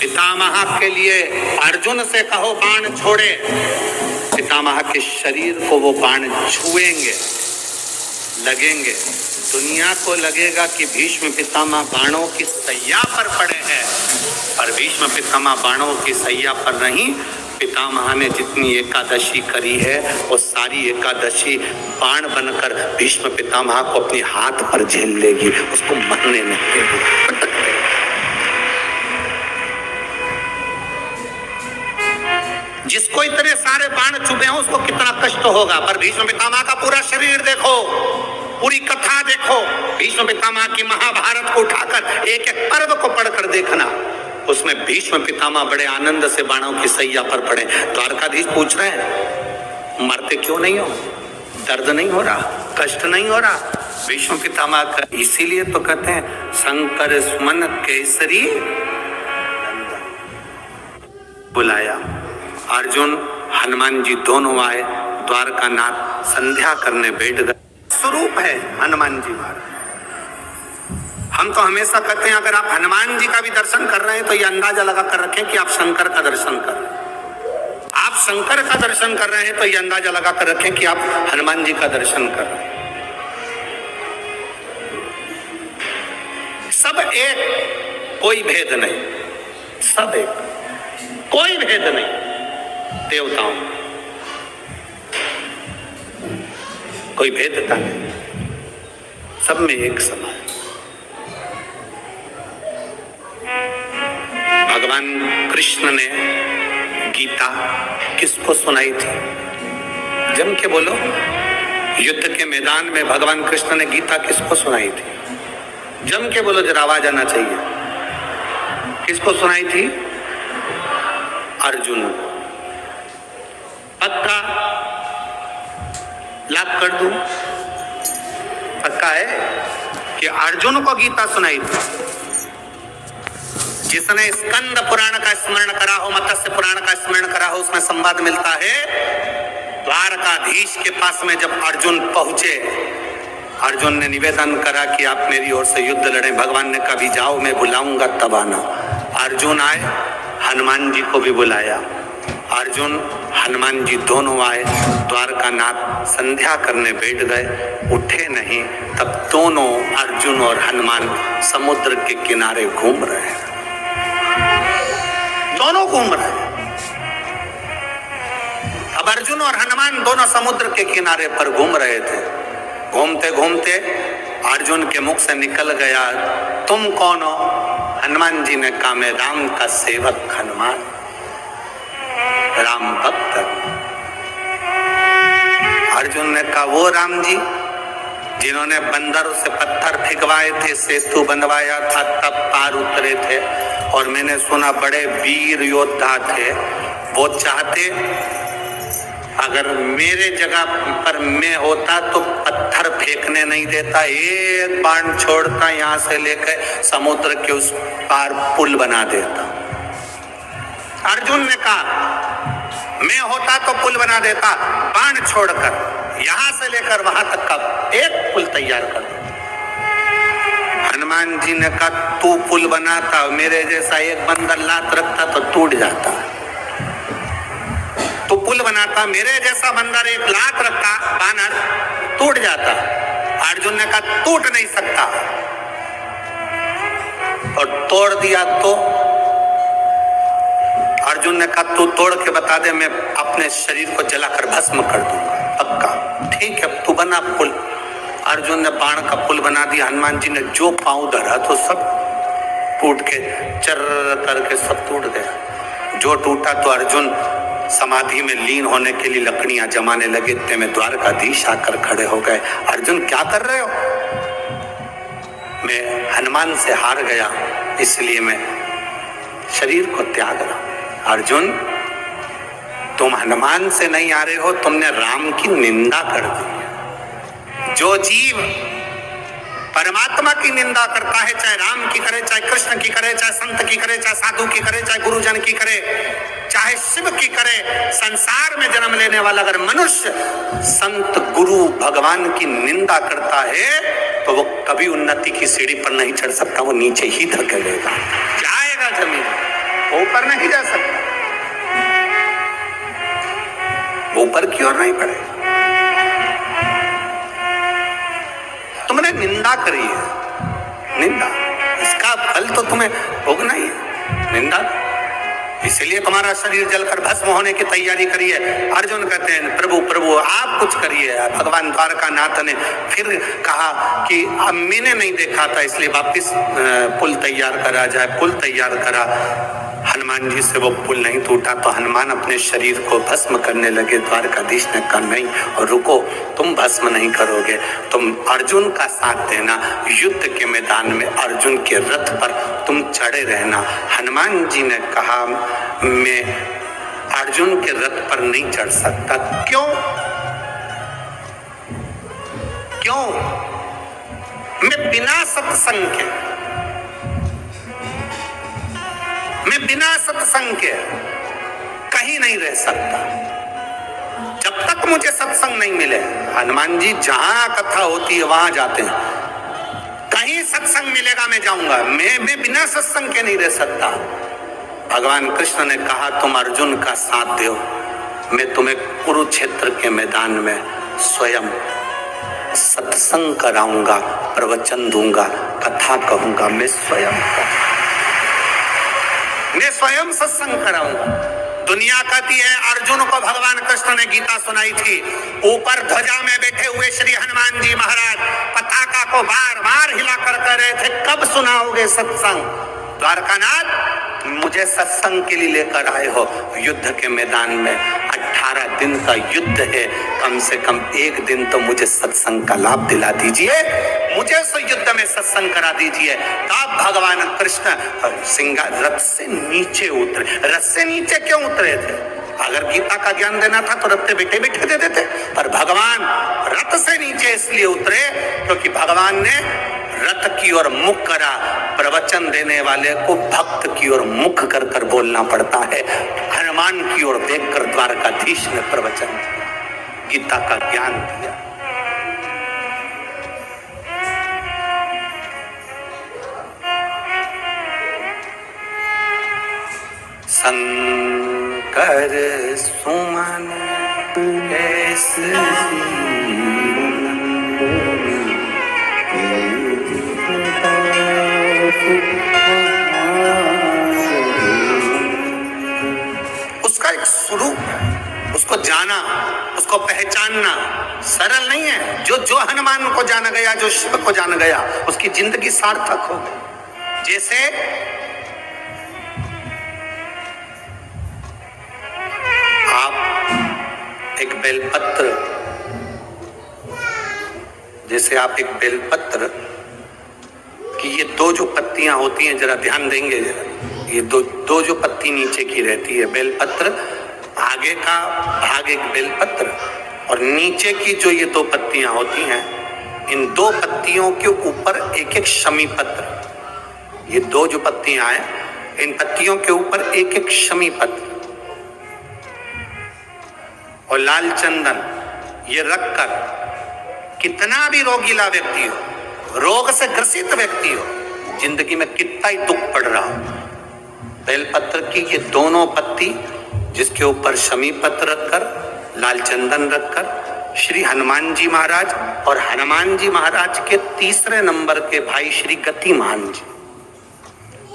पितामह के लिए अर्जुन से कहो बाण छोड़े, पितामह के शरीर को वो बाण छुएंगे, लगेंगे। दुनिया को लगेगा कि भीष्म पितामह बाणों की सैया पर पड़े हैं, पर भीष्म पितामह बाणों की सैया पर नहीं। पितामह ने जितनी एकादशी करी है वो सारी एकादशी बाण बनकर भीष्म पितामह को अपने हाथ पर झेल लेगी, उसको मरने नहीं देगी। जिसको इतने सारे बाण चुभे हैं उसको कितना कष्ट होगा, पर भीष्म पितामह का पूरा शरीर देखो, पूरी कथा देखो, भीष्म पितामह की महाभारत को उठाकर एक एक पर्व को पढ़कर देखना, उसमें भीष्म पितामह बड़े आनंद से बाणों की सैया पर पड़े। द्वारकाधीश पूछ रहे हैं मरते क्यों नहीं हो, दर्द नहीं हो रहा, कष्ट नहीं हो रहा? भीष्म पितामह का इसीलिए तो कहते हैं शंकर सुमन केसरी बुलाया। अर्जुन हनुमान जी दोनों आए, द्वारकानाथ संध्या करने बैठ गए। स्वरूप है हनुमान जी महाराज। हम तो हमेशा कहते हैं अगर आप हनुमान जी का भी दर्शन कर रहे हैं तो ये अंदाजा लगा कर रखें कि आप शंकर का दर्शन कर रहे हैं। आप शंकर का दर्शन कर रहे हैं तो ये अंदाजा लगा कर रखें कि आप हनुमान जी का दर्शन कर रहे हैं। सब एक, कोई भेद नहीं, सब एक, कोई भेद नहीं। देवताओं कोई भेदता नहीं, सब में एक समान। भगवान कृष्ण ने गीता किसको सुनाई थी? जम के बोलो, युद्ध के मैदान में भगवान कृष्ण ने गीता किसको सुनाई थी? जम के बोलो, जरा आवाज आना चाहिए। किसको सुनाई थी? अर्जुन। पक्का लाभ कर दूं? पक्का है कि अर्जुन को गीता सुनाई थी। जिसने स्कंद पुराण का स्मरण करा हो, मत्स्य पुराण का स्मरण करा हो, उसमें संवाद मिलता है द्वारकाधीश के पास में जब अर्जुन पहुंचे, अर्जुन ने निवेदन करा कि आप मेरी ओर से युद्ध लड़े। भगवान ने कभी जाओ मैं बुलाऊंगा तब आना। अर्जुन आए, हनुमान जी को भी बुलाया। अर्जुन हनुमान जी दोनों आए, द्वारकानाथ संध्या करने बैठ गए, उठे नहीं। तब दोनों अर्जुन और हनुमान समुद्र के किनारे घूम रहे हैं, दोनों घूम रहे हैं। अब अर्जुन और हनुमान दोनों समुद्र के किनारे पर घूम रहे थे। घूमते घूमते अर्जुन के मुख से निकल गया, तुम कौन हो? हनुमान जी ने कहा, मैं राम का सेवक हनुमान, राम भक्त। अर्जुन ने कहा, वो राम जी जिन्होंने बंदरों से पत्थर फेंकवाए थे, सेतु बनवाया था, तब पार उतरे थे, और मैंने सुना बड़े वीर योद्धा थे। वो चाहते अगर मेरे जगह पर मैं होता तो पत्थर फेंकने नहीं देता, एक बाण छोड़ता, यहां से लेकर समुद्र के उस पार पुल बना देता। अर्जुन ने कहा, मैं होता तो पुल बना देता, बाण छोड़कर यहां से लेकर वहां तक का एक पुल तैयार कर देता। हनुमान जी ने कहा, तू पुल बनाता, मेरे जैसा एक बंदर लात रखता तो टूट जाता। तो पुल बनाता, मेरे जैसा बंदर एक लात रखता, बानर टूट जाता। अर्जुन ने कहा, टूट नहीं सकता, और तोड़ दिया तो? अर्जुन ने कहा, तू तोड़ के बता दे, मैं अपने शरीर को जलाकर भस्म कर दूंगा। पक्का? ठीक है, तू बना पुल। अर्जुन ने बाण का पुल बना दिया। हनुमान जी ने जो पांव धरा तो सब टूट के चर करके सब टूट गया। जो टूटा तो अर्जुन समाधि में लीन होने के लिए लकड़ियां जमाने लगे। इतने में द्वारकाधीश आकर खड़े हो गए। अर्जुन क्या कर रहे हो? मैं हनुमान से हार गया, इसलिए मैं शरीर को त्याग रहा। अर्जुन, तुम हनुमान से नहीं आ रहे हो, तुमने राम की निंदा कर दी। जो जीव परमात्मा की निंदा करता है, चाहे राम की करे, चाहे कृष्ण की करे, चाहे संत की करे, चाहे साधु की करे, चाहे गुरुजन की करे, चाहे शिव की करे, संसार में जन्म लेने वाला अगर मनुष्य संत गुरु भगवान की निंदा करता है तो वो कभी उन्नति की सीढ़ी पर नहीं चढ़ सकता, वो नीचे ही धकेलेगा, जाएगा जमीन। ऊपर नहीं जा सकता, ऊपर की ओर नहीं बढ़े। तुमने निंदा करी है, निंदा, इसका फल तो तुम्हें भोगना ही है, निंदा। इसलिए तुम्हारा शरीर जलकर भस्म होने की तैयारी करी है। अर्जुन कहते हैं प्रभु प्रभु आप कुछ करिए। भगवान द्वारकानाथ ने फिर कहा कि अब मैंने नहीं देखा था इसलिए वापिस पुल तैयार करा जाए। पुल तैयार करा, हनुमान जी से वो पुल नहीं टूटा तो हनुमान अपने शरीर को भस्म करने लगे। द्वारकाधीश ने कहा नहीं, और रुको, तुम भस्म नहीं करोगे, तुम अर्जुन का साथ देना, युद्ध के मैदान में अर्जुन के रथ पर तुम चढ़े रहना। हनुमान जी ने कहा मैं अर्जुन के रथ पर नहीं चढ़ सकता। क्यों? क्यों? मैं बिना सत्संग के, मैं बिना सत्संग के कहीं नहीं रह सकता। जब तक मुझे सत्संग नहीं मिले, हनुमान जी जहां कथा होती है वहां जाते हैं, कहीं सत्संग मिलेगा मैं जाऊंगा, मैं बिना सत्संग के नहीं रह सकता। भगवान कृष्ण ने कहा तुम अर्जुन का साथ दो, मैं तुम्हें कुरुक्षेत्र के मैदान में स्वयं सत्संग कराऊंगा, प्रवचन दूंगा, कथा कहूंगा, मैं स्वयं सत्संग कराऊंगा। दुनिया कहती है अर्जुन को भगवान कृष्ण ने गीता सुनाई थी, ऊपर ध्वजा में बैठे हुए श्री हनुमान जी महाराज पताका को बार बार हिला कर कह रहे थे कब सुनाओगे सत्संग। द्वारकानाथ मुझे सत्संग के लिए लेकर आए हो, युद्ध के मैदान में 18 दिन का युद्ध है, कम से कम एक दिन तो मुझे सत्संग का लाभ दिला दीजिए, मुझे उस युद्ध में सत्संग करा दीजिए। तब भगवान कृष्ण सिंहासन रथ से नीचे उतरे। रथ से नीचे क्यों उतरे थे? अगर गीता का ज्ञान देना था तो रथ पे बैठे बैठे दे देते, पर भगवान रथ से नीचे इसलिए उतरे क्योंकि भगवान ने रथ की ओर मुख करा। प्रवचन देने वाले को भक्त की ओर मुख कर कर बोलना पड़ता है। हनुमान की ओर देखकर द्वारकाधीश ने प्रवचन गीता का ज्ञान दिया। शंकर सुमन उसका एक स्वरूप है, उसको जाना, उसको पहचानना सरल नहीं है। जो हनुमान को जान गया, जो शिव को जान गया, उसकी जिंदगी सार्थक हो गई। जैसे आप एक बेलपत्र, जैसे आप एक बेलपत्र कि ये दो जो पत्तियां होती हैं, जरा ध्यान देंगे, ये दो जो पत्ती नीचे की रहती है बेलपत्र, आगे का भाग एक बेलपत्र और नीचे की जो ये दो पत्तियां होती हैं, इन दो पत्तियों के ऊपर एक एक शमी पत्र। ये दो जो पत्तियां हैं, इन पत्तियों के ऊपर एक एक शमी पत्र और लाल चंदन ये रखकर कितना भी रोगीला व्यक्ति हो, रोग से ग्रसित व्यक्ति हो, जिंदगी में कितना ही दुख पड़ रहा हो, बेलपत्र की ये दोनों पत्ती जिसके ऊपर शमी पत्र रखकर, लाल चंदन रखकर श्री हनुमान जी महाराज और हनुमान जी महाराज के तीसरे नंबर के भाई श्री गतिमान जी।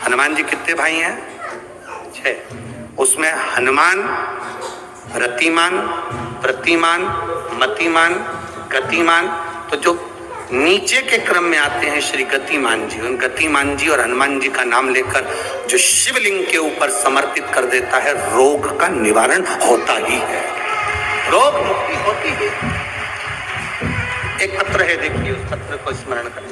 हनुमान जी कितने भाई हैं? 6। उसमें हनुमान, रतिमान, प्रतिमान, मतिमान, गतिमान, तो जो नीचे के क्रम में आते हैं श्री गतिमान जी। उन गतिमान जी और हनुमान जी का नाम लेकर जो शिवलिंग के ऊपर समर्पित कर देता है, रोग का निवारण होता ही है, रोग मुक्ति होती है। एक पत्र है, देखिए उस पत्र को स्मरण करें।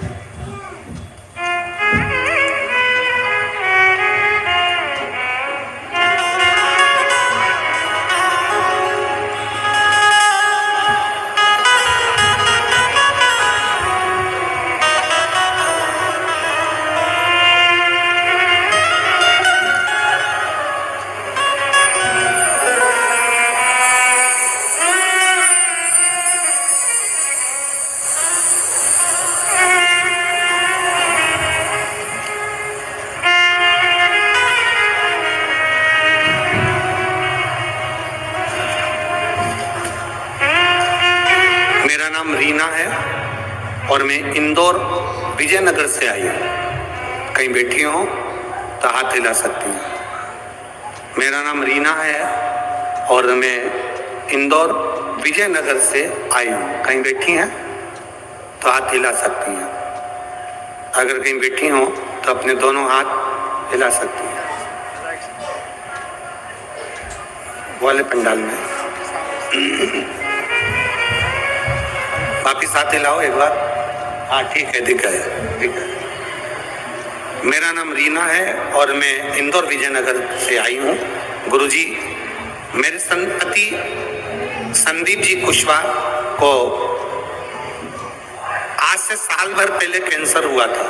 रीना है और मैं इंदौर विजयनगर से आई हूँ। कहीं बैठी हो तो हाथ हिला सकती हैं। मेरा नाम रीना है और मैं इंदौर विजयनगर से आई हूँ। कहीं बैठी हैं तो हाथ हिला सकती हैं। अगर कहीं बैठी हो तो अपने दोनों हाथ हिला सकती हैं। वाले पंडाल में वापिस हाथ हिलाओ एक बार। हाँ ठीक है, ठीक है। मेरा नाम रीना है और मैं इंदौर विजयनगर से आई हूँ। गुरुजी, मेरे संपति संदीप जी कुशवाहा को आज से साल भर पहले कैंसर हुआ था,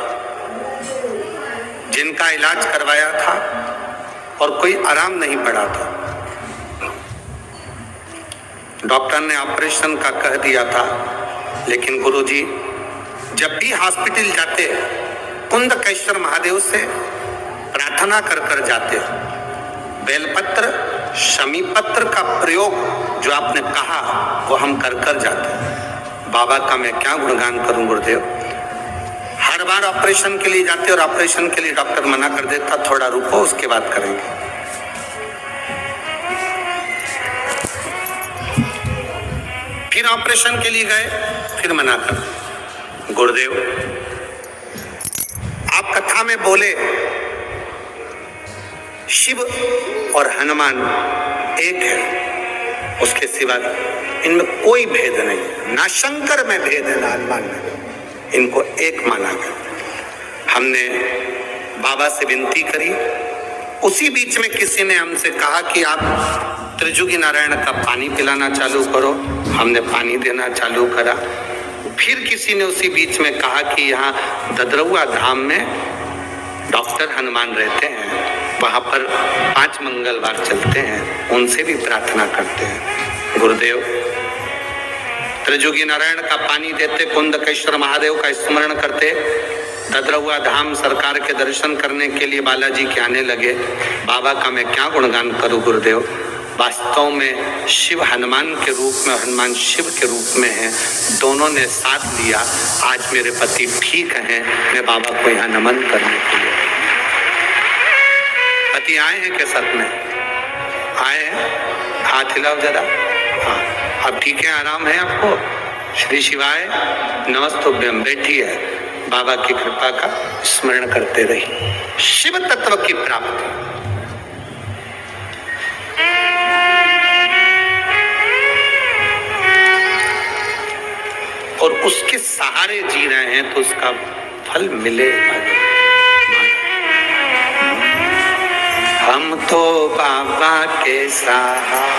जिनका इलाज करवाया था और कोई आराम नहीं पड़ा था। डॉक्टर ने ऑपरेशन का कह दिया था, लेकिन गुरुजी जब भी हॉस्पिटल जाते कुंदकेश्वर महादेव से प्रार्थना कर कर जाते। बेलपत्र शमीपत्र का प्रयोग जो आपने कहा वो हम कर कर जाते। बाबा का मैं क्या गुणगान करूं गुरुदेव। हर बार ऑपरेशन के लिए जाते और ऑपरेशन के लिए डॉक्टर मना कर देता, थोड़ा रुको उसके बाद करेंगे। फिर ऑपरेशन के लिए गए, फिर मना कर। गुरुदेव आप कथा में बोले शिव और हनुमान एक है, उसके सिवा इनमें कोई भेद नहीं। ना शंकर में भेद है ना हनुमान में, इनको एक माना गया। हमने बाबा से विनती करी। उसी बीच में किसी ने हमसे कहा कि आप त्रिजुगी नारायण का पानी पिलाना चालू करो। हमने पानी देना चालू करा। फिर किसी ने उसी बीच में कहा कि यहाँ ददरौआ धाम में डॉक्टर हनुमान रहते हैं, वहाँ पर 5 मंगलवार चलते हैं, उनसे भी प्रार्थना करते हैं। गुरुदेव त्रिजुगी नारायण का पानी देते, कुंदकेश्वर महादेव का स्मरण करते, ददरौआ धाम सरकार के दर्शन करने के लिए बालाजी के आने लगे। बाबा का मैं क्या गुणगान करूं गुरुदेव। वास्तव में शिव हनुमान के रूप में और हनुमान शिव के रूप में है, दोनों ने साथ लिया। आज मेरे पति ठीक हैं, मैं बाबा को यहाँ नमन करने के लिए। पति आए हैं क्या सत में? आए हैं? हाथ हिलाओ जरा। हाँ अब ठीक है, आराम है आपको? श्री शिवाय नमस्तुभ्यम। बैठी है, बाबा की कृपा का स्मरण करते रही। शिव तत्व की प्राप्ति। और उसके सहारे जी रहे हैं तो उसका फल मिले। हम तो बाबा के सहारे